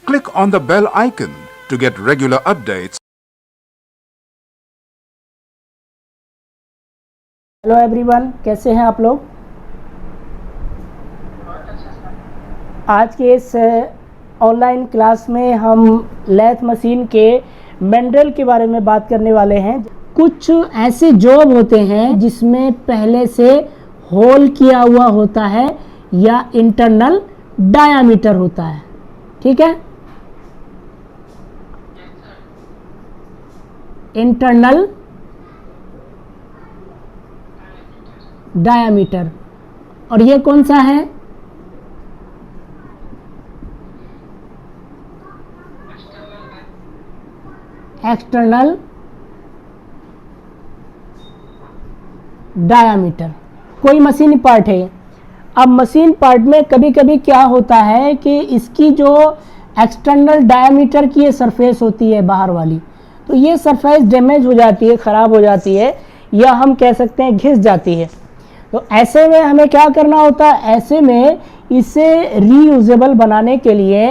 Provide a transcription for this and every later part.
Click on the bell icon to get regular updates. Hello everyone, कैसे हैं आप लोग। आज के इस ऑनलाइन क्लास में हम लैथ मशीन के मैंड्रेल के बारे में बात करने वाले हैं। कुछ ऐसे जॉब होते हैं जिसमें पहले से होल किया हुआ होता है या इंटरनल डायामीटर होता है, ठीक है। इंटरनल डायामीटर, और ये कौन सा है? External diameter. कोई मशीन पार्ट है। अब मशीन पार्ट में कभी कभी क्या होता है कि इसकी जो एक्सटर्नल डायामीटर की ये सरफेस होती है बाहर वाली, तो ये सरफेस डैमेज हो जाती है, ख़राब हो जाती है, या हम कह सकते हैं घिस जाती है। तो ऐसे में हमें क्या करना होता है? ऐसे में इसे रीयूजेबल बनाने के लिए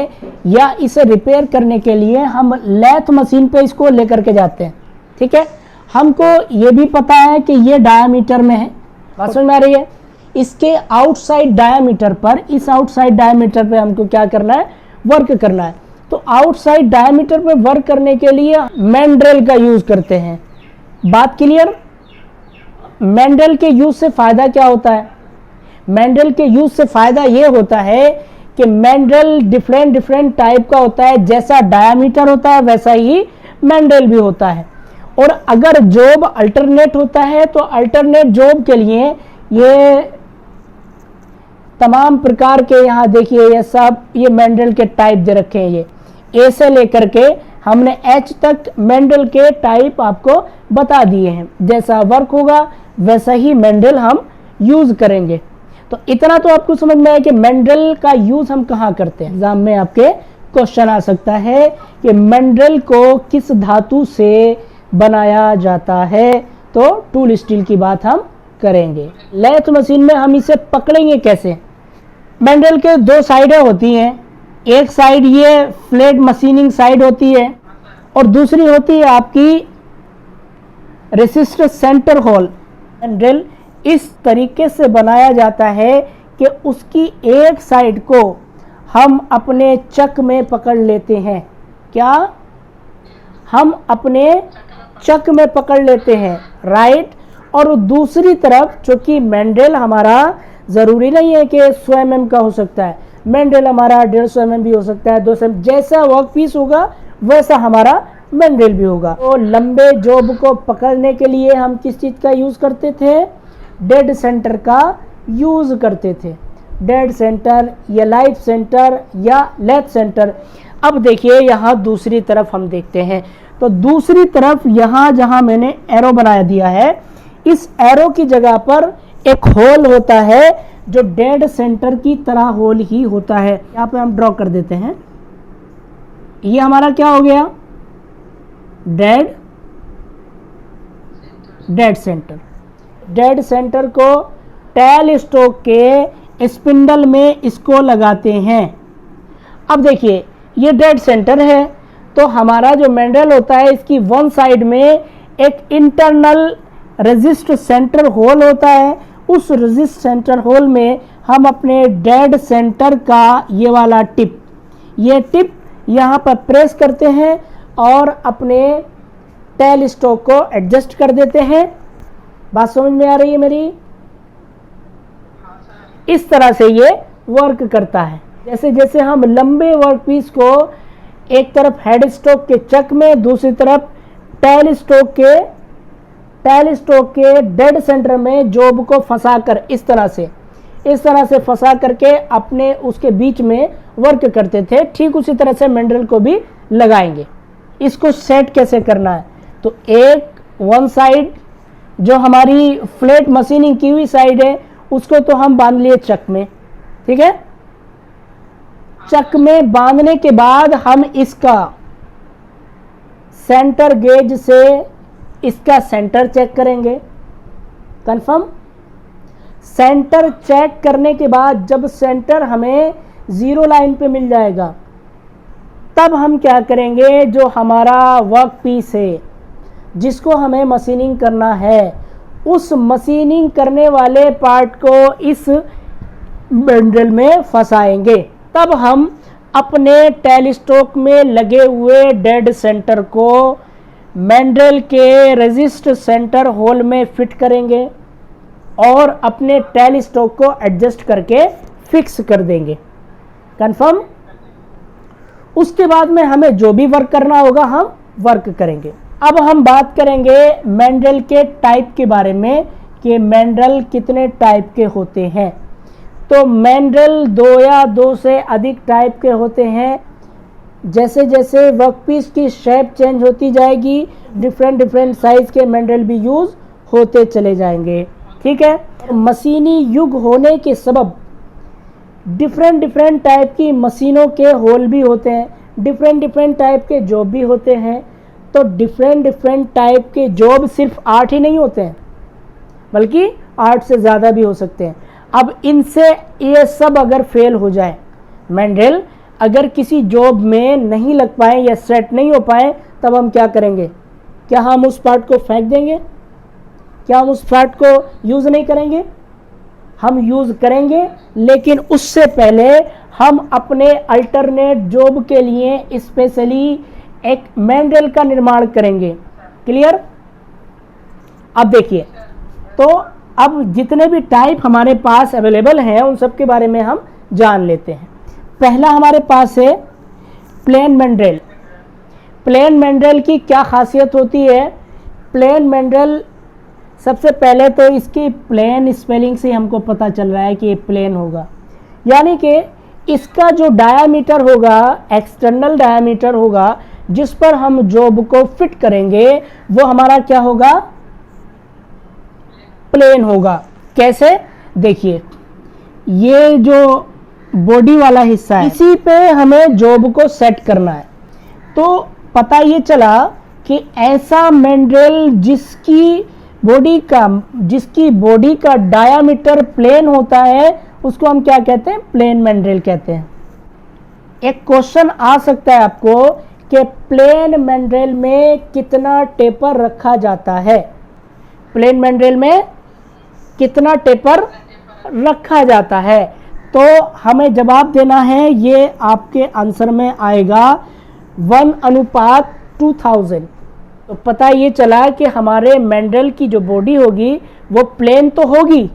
या इसे रिपेयर करने के लिए हम लैथ मशीन पे इसको लेकर के जाते हैं, ठीक है। हमको ये भी पता है कि ये डायामीटर में है, बात समझ में आ रही है। इसके आउटसाइड डायामीटर पर, इस आउटसाइड डायामीटर पे हमको क्या करना है? वर्क करना है। तो आउटसाइड डायामीटर पे वर्क करने के लिए मैंड्रेल का यूज करते हैं। बात क्लियर? मैंड्रेल के यूज से फायदा क्या होता है? मैंड्रेल के यूज से फायदा ये होता है कि मैंड्रेल डिफरेंट टाइप का होता है। जैसा डायामीटर होता है वैसा ही मैंड्रेल भी होता है। और अगर जॉब अल्टरनेट होता है तो अल्टरनेट जॉब के लिए ये तमाम प्रकार के, यहाँ देखिए ये सब ये मैंड्रेल के टाइप दे रखे हैं। ये ए से लेकर के हमने एच तक मैंड्रेल के टाइप आपको बता दिए हैं। जैसा वर्क होगा वैसा ही मैंड्रेल हम यूज करेंगे। तो इतना तो आपको समझ में आया कि मैंड्रेल का यूज हम कहाँ करते हैं। एग्जाम में आपके क्वेश्चन आ सकता है कि मैंड्रेल को किस धातु से बनाया जाता है, तो टूल स्टील की बात हम करेंगे। लैथ मशीन में हम इसे पकड़ेंगे कैसे? मैंड्रेल के दो साइडें होती हैं। एक साइड ये फ्लैट मशीनिंग साइड होती है और दूसरी होती है आपकी रेसिस्टर सेंटर होल। मैंड्रेल इस तरीके से बनाया जाता है कि उसकी एक साइड को हम अपने चक में पकड़ लेते हैं। क्या? हम अपने चक में पकड़ लेते हैं, राइट। और दूसरी तरफ, चूंकि मैंड्रेल हमारा ज़रूरी नहीं है कि 100 mm का हो सकता है, मैंड्रेल हमारा 150 mm भी हो सकता है, 200 mm, जैसा वर्क पीस होगा वैसा हमारा मैंड्रेल भी होगा। तो लंबे जॉब को पकड़ने के लिए हम किस चीज़ का यूज़ करते थे? डेड सेंटर का यूज़ करते थे। डेड सेंटर या लाइफ सेंटर या लेथ सेंटर। अब देखिए यहाँ दूसरी तरफ हम देखते हैं, तो दूसरी तरफ यहाँ जहाँ मैंने एरो बनाया दिया है, इस एरो की जगह पर एक होल होता है जो डेड सेंटर की तरह होल ही होता है। यहाँ पे हम ड्रॉ कर देते हैं। ये हमारा क्या हो गया? Dead centre. डेड सेंटर को टेल स्टोक के स्पिंडल में इसको लगाते हैं। अब देखिए ये डेड सेंटर है, तो हमारा जो मैंड्रेल होता है इसकी वन साइड में एक इंटरनल रेजिस्ट सेंटर होल होता है। उस रेजिस्ट सेंटर होल में हम अपने डेड सेंटर का ये वाला टिप, ये टिप यहाँ पर प्रेस करते हैं और अपने टेल स्टोक को एडजस्ट कर देते हैं। बात समझ में आ रही है मेरी? इस तरह से ये वर्क करता है। जैसे जैसे हम लंबे वर्क पीस को एक तरफ हेड स्टोक के चक में, दूसरी तरफ टेल स्टोक के डेड सेंटर में जॉब को फंसाकर इस तरह से फंसा करके अपने उसके बीच में वर्क करते थे, ठीक उसी तरह से मैंड्रेल को भी लगाएंगे। इसको सेट कैसे करना है? तो एक वन साइड जो हमारी फ्लैट मशीनिंग की हुई साइड है उसको तो हम बांध लिए चक में, ठीक है। चक में बांधने के बाद हम इसका सेंटर गेज से इसका सेंटर चेक करेंगे। कंफर्म? सेंटर चेक करने के बाद जब सेंटर हमें जीरो लाइन पे मिल जाएगा, तब हम क्या करेंगे, जो हमारा वर्क पीस है जिसको हमें मशीनिंग करना है, उस मशीनिंग करने वाले पार्ट को इस बंडल में फंसाएंगे। तब हम अपने टेलीस्टोक में लगे हुए डेड सेंटर को मैंड्रेल के रेजिस्ट सेंटर होल में फिट करेंगे और अपने टेलीस्टोक को एडजस्ट करके फिक्स कर देंगे। कंफर्म? उसके बाद में हमें जो भी वर्क करना होगा हम वर्क करेंगे। अब हम बात करेंगे मैंड्रेल के टाइप के बारे में कि मैंड्रेल कितने टाइप के होते हैं। तो मैंड्रेल 2 या 2 से अधिक टाइप के होते हैं। जैसे जैसे वर्कपीस की शेप चेंज होती जाएगी, डिफरेंट साइज के मैंड्रेल भी यूज होते चले जाएंगे। ठीक है। मशीनी युग होने के सबब डिफरेंट टाइप की मशीनों के होल भी होते हैं, डिफरेंट टाइप के जॉब भी होते हैं। तो डिफरेंट टाइप के जॉब सिर्फ 8 ही नहीं होते हैं, बल्कि 8 से ज़्यादा भी हो सकते हैं। अब इनसे ये सब अगर फेल हो जाए, मैंड्रेल अगर किसी जॉब में नहीं लग पाए या सेट नहीं हो पाए, तब हम क्या करेंगे? क्या हम उस पार्ट को फेंक देंगे? क्या हम उस पार्ट को यूज़ नहीं करेंगे? हम यूज़ करेंगे, लेकिन उससे पहले हम अपने अल्टरनेट जॉब के लिए स्पेशली एक मैंड्रेल का निर्माण करेंगे। क्लियर? अब देखिए, तो अब जितने भी टाइप हमारे पास अवेलेबल हैं उन सब के बारे में हम जान लेते हैं। पहला हमारे पास है प्लेन मैंड्रेल। प्लेन मैंड्रेल की क्या खासियत होती है? प्लेन मैंड्रेल, सबसे पहले तो इसकी प्लेन स्पेलिंग से हमको पता चल रहा है कि ये प्लेन होगा, यानी कि इसका जो डायामीटर होगा, एक्सटर्नल डायामीटर होगा जिस पर हम जॉब को फिट करेंगे, वो हमारा क्या होगा? प्लेन होगा। कैसे? देखिए, ये जो बॉडी वाला हिस्सा है, इसी पे हमें जॉब को सेट करना है। तो पता ये चला कि ऐसा मैंड्रेल जिसकी बॉडी का डायामीटर प्लेन होता है, उसको हम क्या कहते हैं? प्लेन मैंड्रेल कहते हैं। एक क्वेश्चन आ सकता है आपको कि प्लेन मैंड्रेल में कितना टेपर रखा जाता है? प्लेन मैंड्रेल में कितना टेपर रखा जाता है? तो हमें जवाब देना है, ये आपके आंसर में आएगा 1:2000। तो पता ये चला कि हमारे मैंड्रेल की जो बॉडी होगी वो प्लेन तो होगी,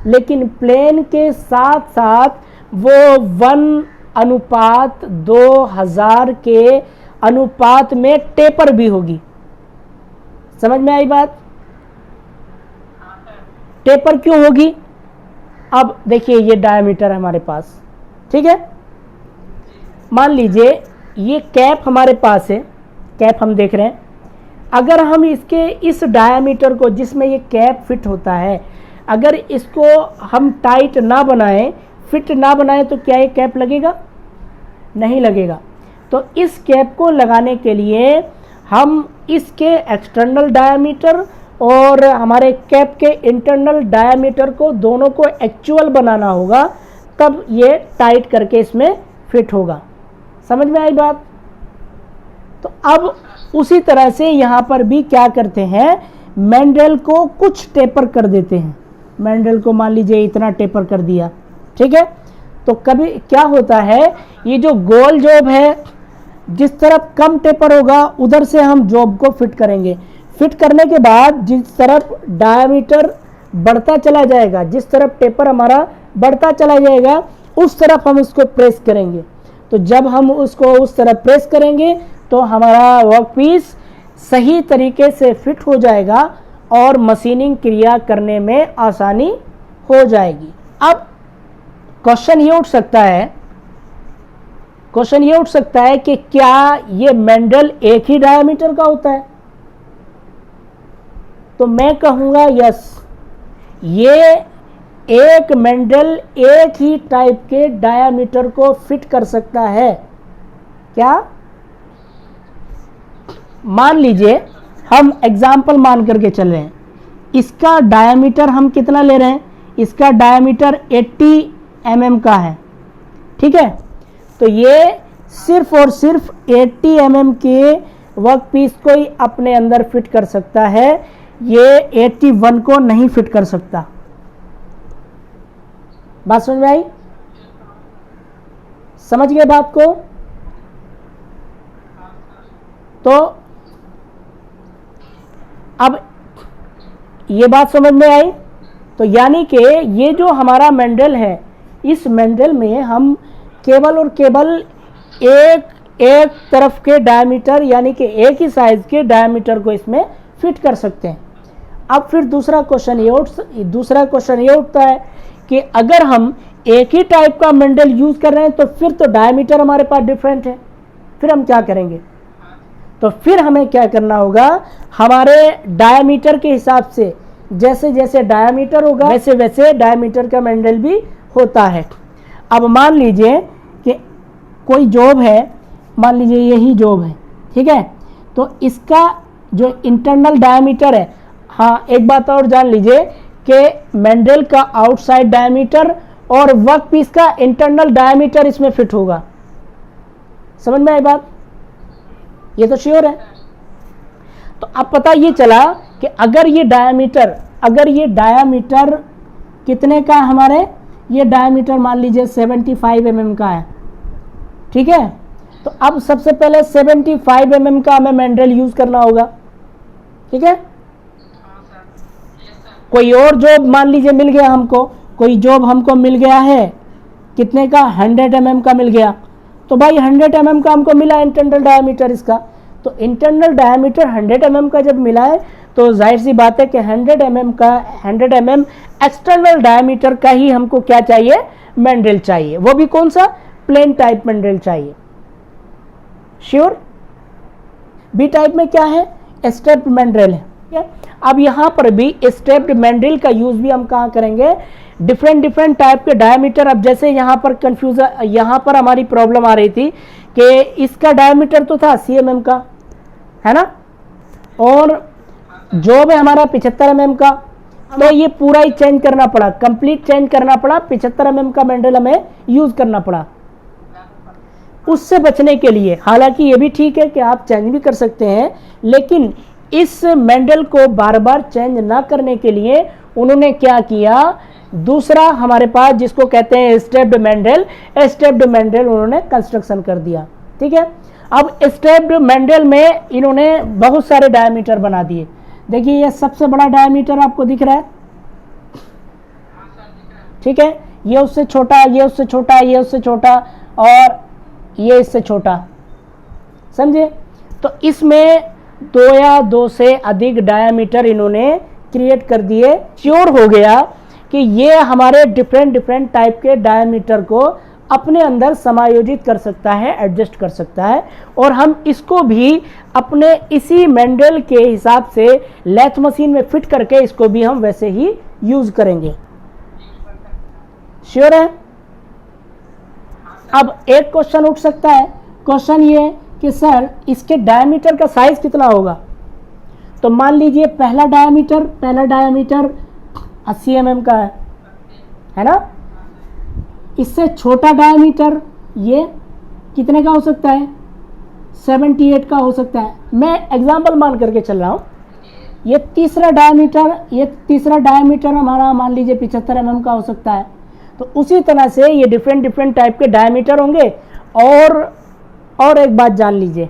लेकिन प्लेन के साथ साथ वो 1:2000 के अनुपात में टेपर भी होगी। समझ में आई बात? टेपर क्यों होगी? अब देखिए, ये डायमीटर है हमारे पास, ठीक है। मान लीजिए ये कैप हमारे पास है, कैप हम देख रहे हैं। अगर हम इसके इस डायमीटर को, जिसमें ये कैप फिट होता है, अगर इसको हम टाइट ना बनाएं, फिट ना बनाएं, तो क्या ये कैप लगेगा? नहीं लगेगा। तो इस कैप को लगाने के लिए हम इसके एक्सटर्नल डायमीटर और हमारे कैप के इंटरनल डायमीटर को, दोनों को एक्चुअल बनाना होगा, तब ये टाइट करके इसमें फिट होगा। समझ में आई बात? तो अब उसी तरह से यहाँ पर भी क्या करते हैं, मैंड्रेल को कुछ टेपर कर देते हैं। मैंड्रेल को मान लीजिए इतना टेपर कर दिया, ठीक है। तो कभी क्या होता है, ये जो गोल जॉब है, जिस तरफ कम टेपर होगा उधर से हम जॉब को फिट करेंगे। फिट करने के बाद जिस तरफ डायमीटर बढ़ता चला जाएगा, जिस तरफ टेपर हमारा बढ़ता चला जाएगा, उस तरफ हम उसको प्रेस करेंगे। तो जब हम उसको उस तरफ प्रेस करेंगे तो हमारा वर्कपीस सही तरीके से फिट हो जाएगा और मशीनिंग क्रिया करने में आसानी हो जाएगी। अब क्वेश्चन ये उठ सकता है कि क्या ये मैंड्रेल एक ही डायमीटर का होता है? तो मैं कहूंगा यस, ये एक मैंड्रेल एक ही टाइप के डायमीटर को फिट कर सकता है। क्या? मान लीजिए हम एग्जाम्पल मान करके चल रहे हैं, इसका डायमीटर हम कितना ले रहे हैं? इसका डायमीटर 80 mm का है, ठीक है। तो ये सिर्फ और सिर्फ 80 mm के वर्क पीस को ही अपने अंदर फिट कर सकता है, ये 81 को नहीं फिट कर सकता। बात समझ में आई? समझ गए बात को? तो अब ये बात समझ में आई। तो यानी कि ये जो हमारा मैंडल है, इस मैंडल में हम केवल और केवल एक तरफ के डायमीटर यानी कि एक ही साइज के डायमीटर को इसमें फिट कर सकते हैं। अब फिर दूसरा क्वेश्चन ये उठता है कि अगर हम एक ही टाइप का मैंडल यूज कर रहे हैं तो फिर तो डायमीटर हमारे पास डिफरेंट है, फिर हम क्या करेंगे? तो फिर हमें क्या करना होगा, हमारे डायमीटर के हिसाब से जैसे जैसे डायमीटर होगा वैसे वैसे डायमीटर का मैंडल भी होता है। अब मान लीजिए कि कोई जॉब है, मान लीजिए यही जॉब है, ठीक है, तो इसका जो इंटरनल डायमीटर है, हाँ एक बात और जान लीजिए कि मैंडल का आउटसाइड डायमीटर और वर्क पीस का इंटरनल डायमीटर इसमें फिट होगा। समझ में आई बात? ये तो श्योर है। तो अब पता ये चला कि अगर ये डायमीटर कितने का हमारे, ये डायमीटर मान लीजिए 75 mm का है, ठीक है, तो अब सबसे पहले 75 mm का हमें मैंडल यूज करना होगा, ठीक है। कोई और जॉब मान लीजिए मिल गया हमको, कोई जॉब हमको मिल गया है कितने का, 100 mm का मिल गया, तो भाई 100 mm का हमको मिला इंटरनल डायमीटर इसका, तो इंटरनल डायमीटर 100 mm का जब मिला है तो जाहिर सी बात है कि 100 mm एक्सटर्नल डायमीटर का ही हमको क्या चाहिए, मैंडल चाहिए, वो भी कौन सा, प्लेन टाइप मैंडल चाहिए। श्योर? बी टाइप में क्या है, स्टेप्ड मैंडल है। अब यहाँ पर भी स्टेप्ड मैंडल का यूज भी हम कहाँ करेंगे, डिफरेंट टाइप के डायमीटर। अब जैसे यहाँ पर कंफ्यूजन, यहाँ पर हमारी प्रॉब्लम आ रही थी कि इसका डायमीटर तो था 80 mm का, है ना, और जॉब है हमारा 75 mm का, तो ये पूरा ही चेंज करना पड़ा, कंप्लीट चेंज करना पड़ा, 75 mm का मैंडल हमें यूज करना पड़ा उससे बचने के लिए। हालांकि ये भी ठीक है कि आप चेंज भी कर सकते हैं, लेकिन इस मैंडल को बार बार चेंज ना करने के लिए उन्होंने क्या किया, दूसरा हमारे पास जिसको कहते हैं स्टेप्ड मैंडल उन्होंने कंस्ट्रक्शन कर दिया, ठीक है। अब स्टेप्ड मैंडल में इन्होंने बहुत सारे डायमीटर बना दिए। देखिए ये सबसे बड़ा डायमीटर आपको दिख रहा है, ठीक है, ये उससे छोटा, ये उससे छोटा, ये उससे छोटा, और ये इससे छोटा, समझे। तो इसमें 2 या 2 से अधिक डायमीटर इन्होंने क्रिएट कर दिए। श्योर हो गया कि ये हमारे डिफरेंट टाइप के डायमीटर को अपने अंदर समायोजित कर सकता है, एडजस्ट कर सकता है, और हम इसको भी अपने इसी मैंडल के हिसाब से लैथ मशीन में फिट करके इसको भी हम वैसे ही यूज करेंगे। श्योर है? अब एक क्वेश्चन उठ सकता है, क्वेश्चन ये कि सर इसके डायमीटर का साइज कितना होगा। तो मान लीजिए पहला डायमीटर 80 mm का है ना, इससे छोटा डायमीटर ये कितने का हो सकता है, 78 का हो सकता है। मैं एग्जांपल मान करके चल रहा हूँ। ये तीसरा डायमीटर हमारा मान लीजिए 75 mm का हो सकता है। तो उसी तरह से ये डिफरेंट टाइप के डायमीटर होंगे। और एक बात जान लीजिए,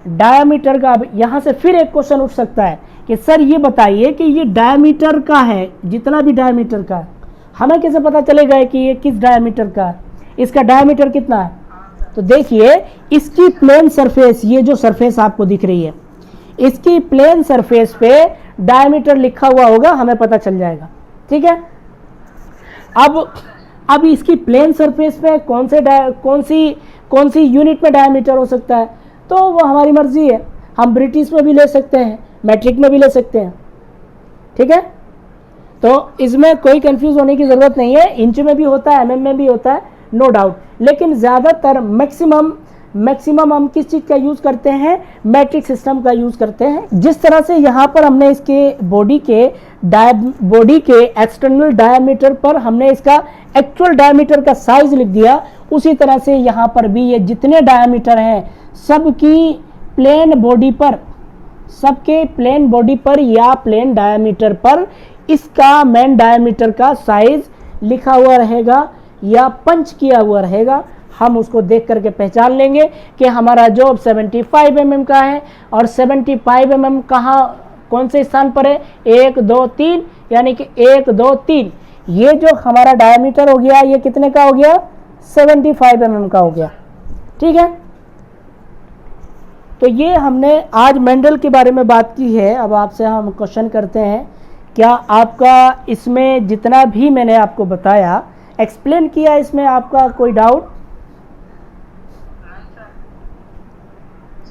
डायमीटर का, अब यहाँ से फिर एक क्वेश्चन उठ सकता है कि सर ये बताइए कि ये डायमीटर का है, जितना भी डायमीटर का है, हमें कैसे पता चलेगा कि ये किस डायमीटर का है, इसका डायमीटर कितना है। तो देखिए इसकी प्लेन सरफेस, ये जो सरफेस आपको दिख रही है, इसकी प्लेन सरफेस पे डायमीटर लिखा हुआ होगा, हमें पता चल जाएगा, ठीक है। अब इसकी प्लेन सरफेस पे कौन सी यूनिट में डायमीटर हो सकता है, तो वो हमारी मर्जी है। हम ब्रिटिश में भी ले सकते हैं, मैट्रिक में भी ले सकते हैं, ठीक है। तो इसमें कोई कंफ्यूज होने की ज़रूरत नहीं है, इंच में भी होता है, mm में भी होता है, नो डाउट। लेकिन ज़्यादातर मैक्सिमम हम किस चीज़ का यूज़ करते हैं, मैट्रिक सिस्टम का यूज़ करते हैं। जिस तरह से यहाँ पर हमने इसके बॉडी के एक्सटर्नल डायमीटर पर हमने इसका एक्चुअल डायमीटर का साइज लिख दिया, उसी तरह से यहाँ पर भी ये जितने डायामीटर हैं सबकी प्लेन बॉडी पर, सबके प्लेन बॉडी पर या प्लेन डायामीटर पर इसका मेन डायामीटर का साइज लिखा हुआ रहेगा या पंच किया हुआ रहेगा। हम उसको देख करके पहचान लेंगे कि हमारा जॉब 75 mm का है और 75 mm कहाँ कौन से स्थान पर है, 1 2 3, यानी कि 1 2 3 ये जो हमारा डायमीटर हो गया ये कितने का हो गया, 75 mm का हो गया। ठीक है, तो ये हमने आज मेंडल के बारे में बात की है। अब आपसे हम क्वेश्चन करते हैं, क्या आपका इसमें जितना भी मैंने आपको बताया एक्सप्लेन किया, इसमें आपका कोई डाउट?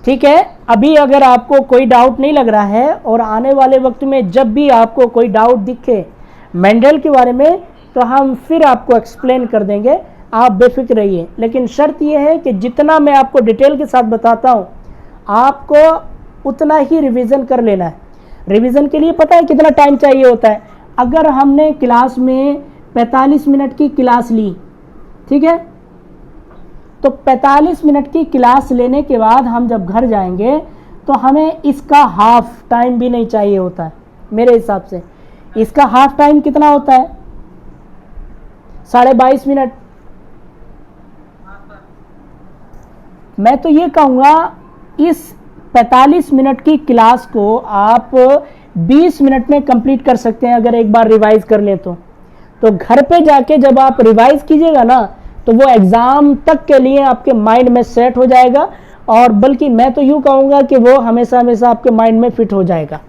ठीक है, अभी अगर आपको कोई डाउट नहीं लग रहा है और आने वाले वक्त में जब भी आपको कोई डाउट दिखे मेंडल के बारे में तो हम फिर आपको एक्सप्लेन कर देंगे, आप बेफिक्र रहिए। लेकिन शर्त यह है कि जितना मैं आपको डिटेल के साथ बताता हूँ आपको उतना ही रिवीजन कर लेना है। रिवीजन के लिए पता है कितना टाइम चाहिए होता है? अगर हमने क्लास में 45 मिनट की क्लास ली, ठीक है, तो 45 मिनट की क्लास लेने के बाद हम जब घर जाएंगे तो हमें इसका हाफ टाइम भी नहीं चाहिए होता है। मेरे हिसाब से इसका हाफ टाइम कितना होता है, 22.5 मिनट। मैं तो ये कहूँगा इस 45 मिनट की क्लास को आप 20 मिनट में कंप्लीट कर सकते हैं अगर एक बार रिवाइज कर लें तो घर पे जाके जब आप रिवाइज कीजिएगा ना तो वो एग्ज़ाम तक के लिए आपके माइंड में सेट हो जाएगा, और बल्कि मैं तो यूँ कहूँगा कि वो हमेशा हमेशा आपके माइंड में फिट हो जाएगा।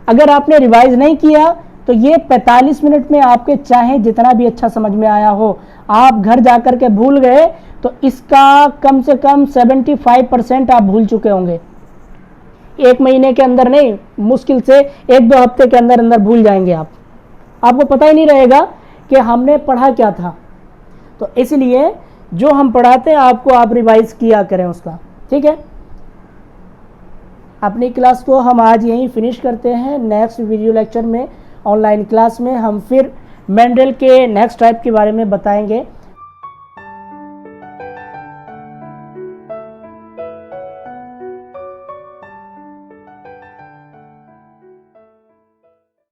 अगर आपने रिवाइज नहीं किया तो ये 45 मिनट में आपके चाहे जितना भी अच्छा समझ में आया हो, आप घर जा कर के भूल गए तो इसका कम से कम 75% आप भूल चुके होंगे। 1 महीने के अंदर नहीं, मुश्किल से 1-2 हफ्ते के अंदर अंदर भूल जाएंगे आप, आपको पता ही नहीं रहेगा कि हमने पढ़ा क्या था। तो इसलिए जो हम पढ़ाते हैं आपको आप रिवाइज किया करें उसका। ठीक है, अपनी क्लास को हम आज यहीं फिनिश करते हैं। नेक्स्ट वीडियो लेक्चर में ऑनलाइन क्लास में हम फिर मेंडल के नेक्स्ट टाइप के बारे में बताएंगे।